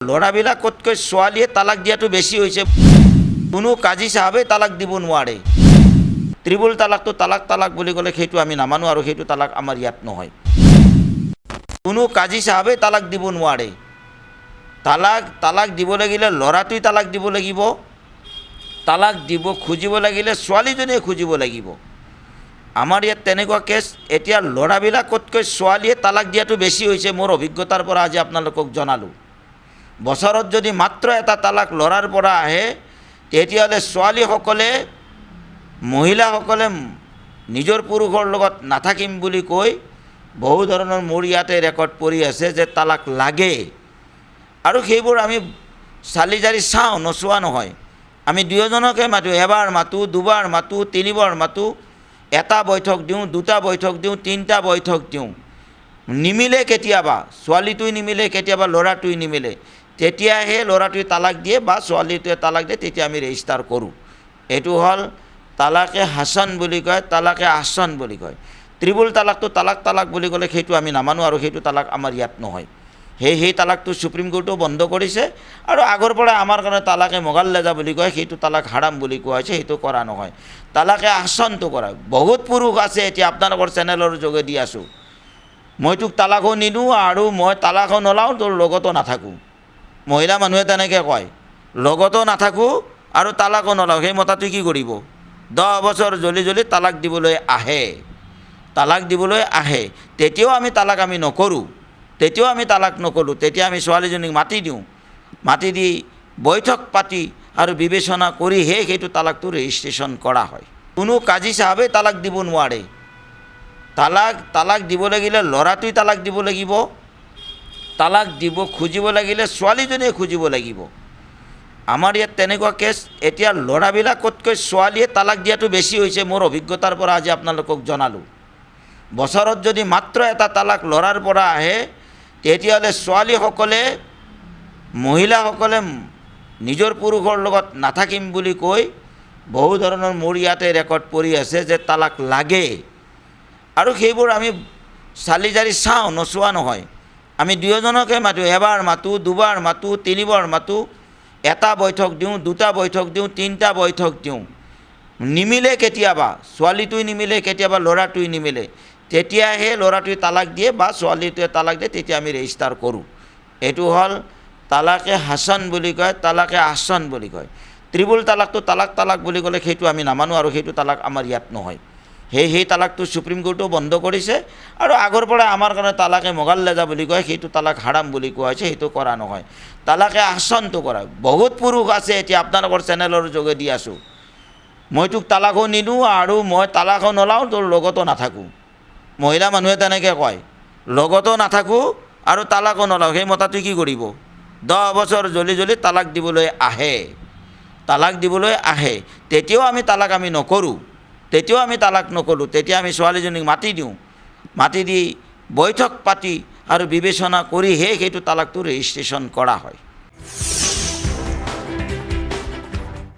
ল'ৰাবিলাকতকৈ ছোৱালীয়ে তালাক দিয়াটো বেছি হৈছে। কোনো কাজী চাহাবে তালাক দিব নোৱাৰে। ত্ৰিপুল তালাকটো তালাক বুলি ক'লে সেইটো আমি নামানো আৰু সেইটো তালাক আমাৰ ইয়াত নহয়। কোনো কাজী চাহাবে তালাক দিব নোৱাৰে। তালাক দিব লাগিলে ল'ৰাটোই তালাক দিব লাগিব। তালাক দিব খুজিব লাগিলে ছোৱালীজনীয়ে খুজিব লাগিব। আমাৰ ইয়াত তেনেকুৱা কেছ এতিয়া ল'ৰাবিলাকতকৈ ছোৱালীয়ে তালাক দিয়াটো বেছি হৈছে। মোৰ অভিজ্ঞতাৰ পৰা আজি আপোনালোকক জনালোঁ। বছৰত যদি মাত্ৰ এটা তালাক ল'ৰাৰ পৰা আহে, তেতিয়াহ'লে ছোৱালীসকলে মহিলাসকলে নিজৰ পুৰুষৰ লগত নাথাকিম বুলি কৈ বহু ধৰণৰ মোৰ ইয়াতে ৰেকৰ্ড পৰি আছে যে তালাক লাগে। আৰু সেইবোৰ আমি চালি জাৰি চাওঁ, নচোৱা নহয়। আমি দুয়োজনকে মাতোঁ, এবাৰ মাতোঁ, দুবাৰ মাতোঁ, তিনিবাৰ মাতোঁ, এটা বৈঠক দিওঁ, দুটা বৈঠক দিওঁ, তিনিটা বৈঠক দিওঁ। নিমিলে কেতিয়াবা, ছোৱালীটোৱে নিমিলে, কেতিয়াবা ল'ৰাটোৱে নিমিলে। তেতিয়াহে ল'ৰাটোৱে তালাক দিয়ে বা ছোৱালীটোৱে তালাক দিয়ে, তেতিয়া আমি ৰেজিষ্টাৰ কৰোঁ। এইটো হ'ল তালাকে হাছান বুলি কয়, তালাকে আহছান বুলি কয়। ত্ৰিপুল তালাকটো তালাক বুলি ক'লে সেইটো আমি নামানো আৰু সেইটো তালাক আমাৰ ইয়াত নহয়। সেই তালাকটো সুপ্ৰিম কোৰ্টেও বন্ধ কৰিছে। আৰু আগৰ পৰা আমাৰ কাৰণে তালাকে মগাল্লেজা বুলি কয়, সেইটো তালাক হাৰাম বুলি কোৱা হৈছে, সেইটো কৰা নহয়। তালাকে আহছানটো কৰা। বহুত পুৰুষ আছে, এতিয়া আপোনালোকৰ চেনেলৰ যোগেদি আছোঁ, মই তোক তালাকো নিদিওঁ আৰু মই তালাকো নলাওঁ, তোৰ লগতো নাথাকোঁ। মহিলা মানুহে তেনেকৈ কয়, লগতো নাথাকোঁ আৰু তালাকো নলাওঁ। সেই মতাটোৱে কি কৰিব? 10 বছৰ জ্বলি তালাক দিবলৈ আহে। তালাক দিবলৈ আহে, তেতিয়াও আমি তালাক নকৰোঁ। তেতিয়া আমি ছোৱালীজনীক মাতি দিওঁ। মাতি দি বৈঠক পাতি আৰু বিবেচনা কৰিহে সেইটো তালাকটো ৰেজিষ্ট্ৰেশ্যন কৰা হয়। কোনো কাজী চাহাবে তালাক দিব নোৱাৰে। তালাক দিব লাগিলে ল'ৰাটোৱে তালাক দিব লাগিব। তালাক দিব খুজিব লাগিলে ছোৱালীজনীয়ে খুজিব লাগিব। আমাৰ ইয়াত তেনেকুৱা কেছ এতিয়া ল'ৰাবিলাকতকৈ ছোৱালীয়ে তালাক দিয়াটো বেছি হৈছে। মোৰ অভিজ্ঞতাৰ পৰা আজি আপোনালোকক জনালোঁ। বছৰত যদি মাত্ৰ এটা তালাক ল'ৰাৰ পৰা আহে, তেতিয়াহ'লে ছোৱালীসকলে মহিলাসকলে নিজৰ পুৰুষৰ লগত নাথাকিম বুলি কৈ বহু ধৰণৰ মোৰ ইয়াতে ৰেকৰ্ড পৰি আছে যে তালাক লাগে। আৰু সেইবোৰ আমি চালি জাৰি চাওঁ, নচোৱা নহয়। আমি দুয়োজনকে মাতোঁ, এবাৰ মাতোঁ, দুবাৰ মাতোঁ, তিনিবাৰ মাতোঁ, এটা বৈঠক দিওঁ, দুটা বৈঠক দিওঁ, তিনিটা বৈঠক দিওঁ। নিমিলে কেতিয়াবা, ছোৱালীটোৱে নিমিলে, কেতিয়াবা ল'ৰাটোৱে নিমিলে। তেতিয়াহে ল'ৰাটোৱে তালাক দিয়ে বা ছোৱালীটোৱে তালাক দিয়ে, তেতিয়া আমি ৰেজিষ্টাৰ কৰোঁ। এইটো হ'ল তালাকে হাছান বুলি কয়, তালাকে আহছান বুলি কয়। ত্ৰিপুল তালাকটো তালাক বুলি ক'লে সেইটো আমি নামানো আৰু সেইটো তালাক আমাৰ ইয়াত নহয়। সেই তালাকটো সুপ্ৰিম কোৰ্টেও বন্ধ কৰিছে। আৰু আগৰ পৰা আমাৰ কাৰণে তালাকে মগাল্লেজা বুলি কয়, সেইটো তালাক হাৰাম বুলি কোৱা হৈছে, সেইটো কৰা নহয়। তালাকে আহছানটো কৰা। বহুত পুৰুষ আছে, এতিয়া আপোনালোকৰ চেনেলৰ যোগেদি আছোঁ, মই তোক তালাকো নিদিওঁ আৰু মই তালাকো নলাওঁ, তোৰ লগতো নাথাকোঁ। মহিলা মানুহে তেনেকৈ কয়, লগতো নাথাকোঁ আৰু তালাকো নলাওঁ। সেই মতাটোৱে কি কৰিব? 10 বছৰ জ্বলি তালাক দিবলৈ আহে। তালাক দিবলৈ আহে, তেতিয়াও আমি তালাক নকৰোঁ। তেতিয়া আমি ছোৱালীজনীক মাতি দিওঁ। মাতি দি বৈঠক পাতি আৰু বিবেচনা কৰিহে সেইটো তালাকটো ৰেজিষ্ট্ৰেশ্যন কৰা হয়।